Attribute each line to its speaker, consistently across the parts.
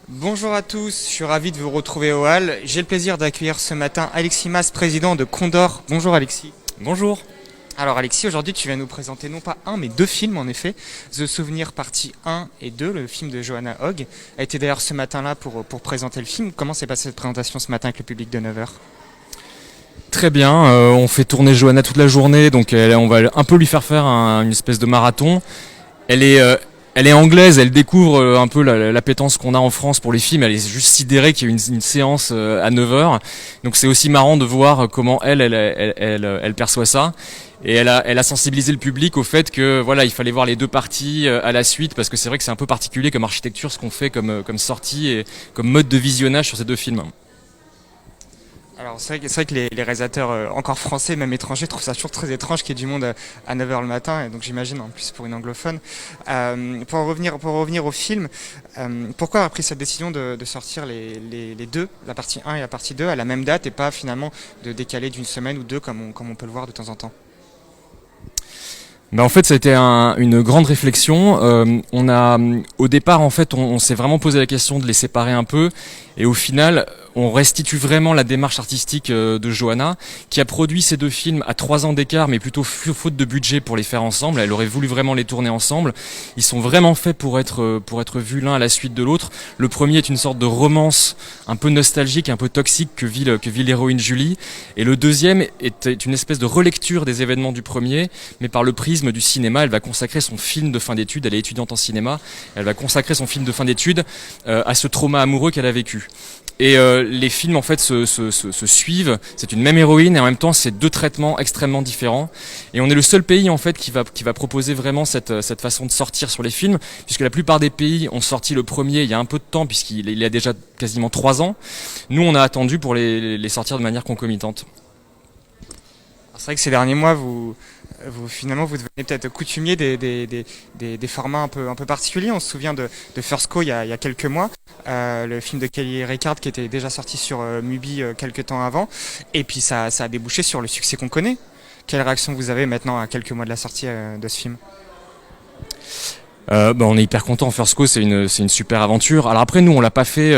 Speaker 1: Bonjour à tous, je suis ravi de vous retrouver au hall. J'ai le plaisir d'accueillir ce matin Alexis Mas, président de Condor. Bonjour Alexis.
Speaker 2: Bonjour.
Speaker 1: Alors Alexis, aujourd'hui tu vas nous présenter non pas un mais deux films en effet. The Souvenir partie 1 et 2, le film de Johanna Hogg, a été d'ailleurs ce matin-là pour présenter le film. Comment s'est passée cette présentation ce matin avec le public de 9h?
Speaker 2: Très bien, on fait tourner Johanna toute la journée, donc on va un peu lui faire une espèce de marathon. Elle est, euh, Elle est anglaise, elle découvre un peu l'appétence qu'on a en France pour les films, elle est juste sidérée qu'il y ait une séance à 9h. Donc c'est aussi marrant de voir comment elle perçoit ça. Et elle a sensibilisé le public au fait que voilà, il fallait voir les deux parties à la suite, parce que c'est vrai que c'est un peu particulier comme architecture ce qu'on fait comme sortie et comme mode de visionnage sur ces deux films.
Speaker 1: Alors c'est vrai que les réalisateurs encore français, même étrangers, trouvent ça toujours très étrange qu'il y ait du monde à 9h le matin, et donc j'imagine en plus pour une anglophone. Pour revenir au film, pourquoi avoir pris cette décision de sortir les deux, la partie 1 et la partie 2, à la même date et pas finalement de décaler d'une semaine ou deux comme on peut le voir de temps en temps?
Speaker 2: En fait, ça a été une grande réflexion. Au départ, en fait, on s'est vraiment posé la question de les séparer un peu, et au final, on restitue vraiment la démarche artistique de Johanna, qui a produit ces deux films à 3 ans d'écart, mais plutôt faute de budget pour les faire ensemble. Elle aurait voulu vraiment les tourner ensemble. Ils sont vraiment faits pour être vus l'un à la suite de l'autre. Le premier est une sorte de romance un peu nostalgique, un peu toxique que vit l'héroïne Julie, et le deuxième est une espèce de relecture des événements du premier, mais par le prisme du cinéma. Elle va consacrer son film de fin d'études, elle est étudiante en cinéma, elle va consacrer son film de fin d'études à ce trauma amoureux qu'elle a vécu. Et les films en fait se suivent, c'est une même héroïne et en même temps c'est deux traitements extrêmement différents. Et on est le seul pays en fait qui va proposer vraiment cette façon de sortir sur les films, puisque la plupart des pays ont sorti le premier il y a un peu de temps, puisqu'il y a déjà quasiment 3 ans. Nous on a attendu pour les sortir de manière concomitante.
Speaker 1: C'est vrai que ces derniers mois, finalement, vous devenez peut-être coutumier des formats un peu particuliers. On se souvient de First Cow il y a quelques mois, le film de Kelly Reichardt qui était déjà sorti sur Mubi quelques temps avant. Et puis ça a débouché sur le succès qu'on connaît. Quelle réaction vous avez maintenant à quelques mois de la sortie de ce film?
Speaker 2: On est hyper content. First Cow, c'est une super aventure. Alors après, nous, on l'a pas fait,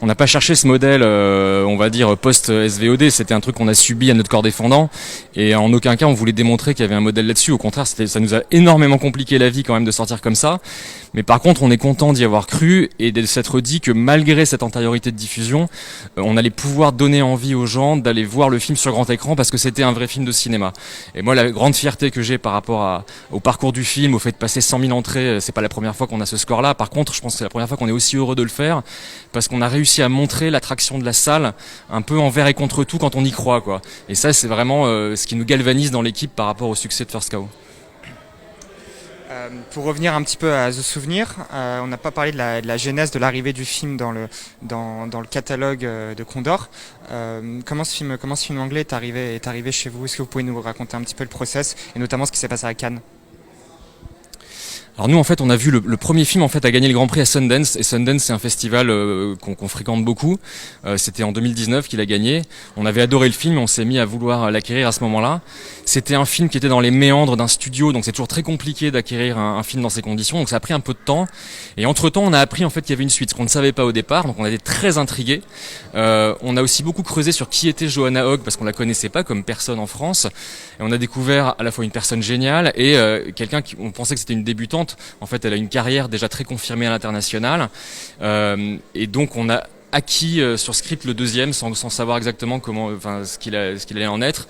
Speaker 2: on n'a pas cherché ce modèle, on va dire post SVOD. C'était un truc qu'on a subi à notre corps défendant, et en aucun cas on voulait démontrer qu'il y avait un modèle là-dessus. Au contraire, ça nous a énormément compliqué la vie quand même de sortir comme ça. Mais par contre, on est content d'y avoir cru et de s'être dit que malgré cette antériorité de diffusion, on allait pouvoir donner envie aux gens d'aller voir le film sur grand écran, parce que c'était un vrai film de cinéma. Et moi, la grande fierté que j'ai par rapport au parcours du film, au fait de passer 100 000 entrées, c'est pas la première fois qu'on a ce score-là. Par contre, je pense que c'est la première fois qu'on est aussi heureux de le faire, parce qu'on a réussi à montrer l'attraction de la salle un peu envers et contre tout quand on y croit, quoi. Et ça, c'est vraiment ce qui nous galvanise dans l'équipe par rapport au succès de First Cow.
Speaker 1: Pour revenir un petit peu à The Souvenir, on n'a pas parlé de la genèse, de l'arrivée du film dans le catalogue de Condor. Comment ce film anglais est arrivé chez vous? Est-ce que vous pouvez nous raconter un petit peu le process et notamment ce qui s'est passé à Cannes?
Speaker 2: Alors nous en fait on a vu le premier film en fait a gagné le Grand Prix à Sundance, et Sundance c'est un festival qu'on fréquente beaucoup. C'était en 2019 qu'il a gagné. On avait adoré le film et on s'est mis à vouloir l'acquérir à ce moment-là. C'était un film qui était dans les méandres d'un studio, donc c'est toujours très compliqué d'acquérir un film dans ces conditions, donc ça a pris un peu de temps. Et entre-temps on a appris en fait qu'il y avait une suite, ce qu'on ne savait pas au départ, donc on a été très intrigués. On a aussi beaucoup creusé sur qui était Johanna Hogg, parce qu'on la connaissait pas comme personne en France. Et on a découvert à la fois une personne géniale et quelqu'un qui on pensait que c'était une débutante. En fait, elle a une carrière déjà très confirmée à l'international. Et donc, on a acquis sur script le deuxième sans savoir exactement ce qu'il allait en être.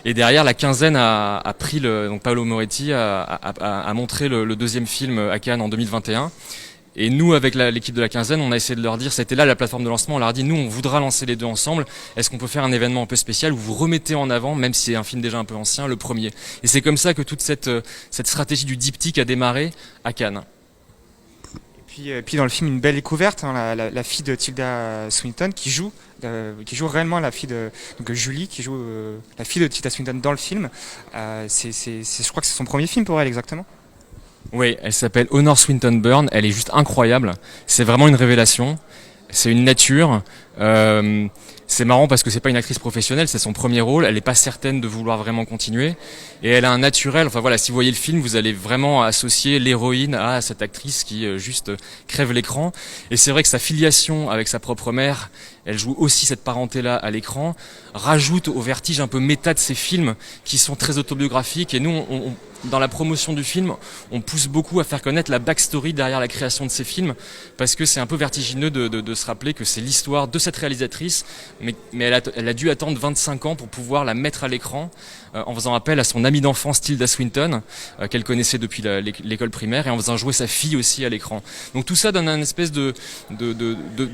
Speaker 2: Et derrière, la quinzaine a pris donc Paolo Moretti a montré le deuxième film à Cannes en 2021. Et nous, avec l'équipe de la quinzaine, on a essayé de leur dire, c'était là la plateforme de lancement, on leur a dit, nous, on voudra lancer les deux ensemble. Est-ce qu'on peut faire un événement un peu spécial où vous remettez en avant, même si c'est un film déjà un peu ancien, le premier? Et c'est comme ça que toute cette stratégie du diptyque a démarré à Cannes.
Speaker 1: Puis dans le film, une belle découverte, hein, la fille de Tilda Swinton qui joue réellement la fille donc Julie, qui joue la fille de Tilda Swinton dans le film. Je crois que c'est son premier film pour elle, exactement.
Speaker 2: Oui, elle s'appelle Honor Swinton Byrne, elle est juste incroyable. C'est vraiment une révélation. C'est une nature. C'est marrant parce que c'est pas une actrice professionnelle, c'est son premier rôle, elle n'est pas certaine de vouloir vraiment continuer, et elle a un naturel, enfin voilà, si vous voyez le film, vous allez vraiment associer l'héroïne à cette actrice qui juste crève l'écran, et c'est vrai que sa filiation avec sa propre mère, elle joue aussi cette parenté-là à l'écran, rajoute au vertige un peu méta de ces films qui sont très autobiographiques, et nous, dans la promotion du film, on pousse beaucoup à faire connaître la backstory derrière la création de ces films, parce que c'est un peu vertigineux de se rappeler que c'est l'histoire de cette réalisatrice, mais elle a dû attendre 25 ans pour pouvoir la mettre à l'écran, en faisant appel à son amie d'enfance Tilda Swinton, qu'elle connaissait depuis l'école primaire, et en faisant jouer sa fille aussi à l'écran. Donc tout ça donne un espèce de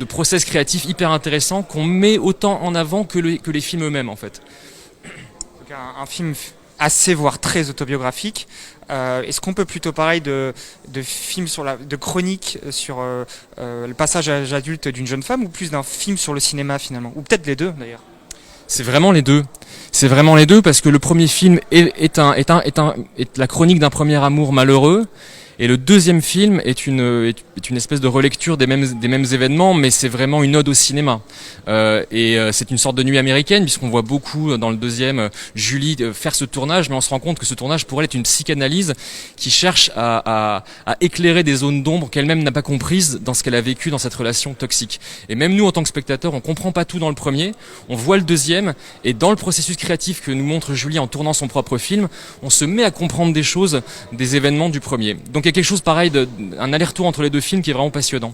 Speaker 2: process créatif hyper intéressant qu'on met autant en avant que les films eux-mêmes en fait.
Speaker 1: Donc un film assez, voire très autobiographique. Est-ce qu'on peut plutôt parler de films de chroniques sur le passage à l'âge adulte d'une jeune femme, ou plus d'un film sur le cinéma finalement, ou peut-être les deux d'ailleurs?
Speaker 2: C'est vraiment les deux. C'est vraiment les deux parce que le premier film est la chronique d'un premier amour malheureux. Et le deuxième film est une espèce de relecture des mêmes événements, mais c'est vraiment une ode au cinéma. C'est une sorte de nuit américaine, puisqu'on voit beaucoup dans le deuxième Julie faire ce tournage, mais on se rend compte que ce tournage pour elle est une psychanalyse qui cherche à éclairer des zones d'ombre qu'elle-même n'a pas comprises dans ce qu'elle a vécu dans cette relation toxique. Et même nous, en tant que spectateurs, on comprend pas tout dans le premier, on voit le deuxième, et dans le processus créatif que nous montre Julie en tournant son propre film, on se met à comprendre des choses des événements du premier. Donc il y a quelque chose pareil, un aller-retour entre les deux films qui est vraiment passionnant.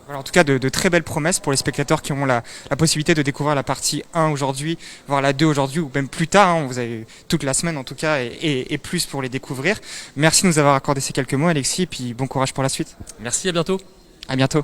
Speaker 1: Voilà, en tout cas, de très belles promesses pour les spectateurs qui auront la possibilité de découvrir la partie 1 aujourd'hui, voire la 2 aujourd'hui, ou même plus tard. Vous avez toute la semaine en tout cas, et plus pour les découvrir. Merci de nous avoir accordé ces quelques mots, Alexis, et puis bon courage pour la suite.
Speaker 2: Merci, à bientôt.
Speaker 1: À bientôt.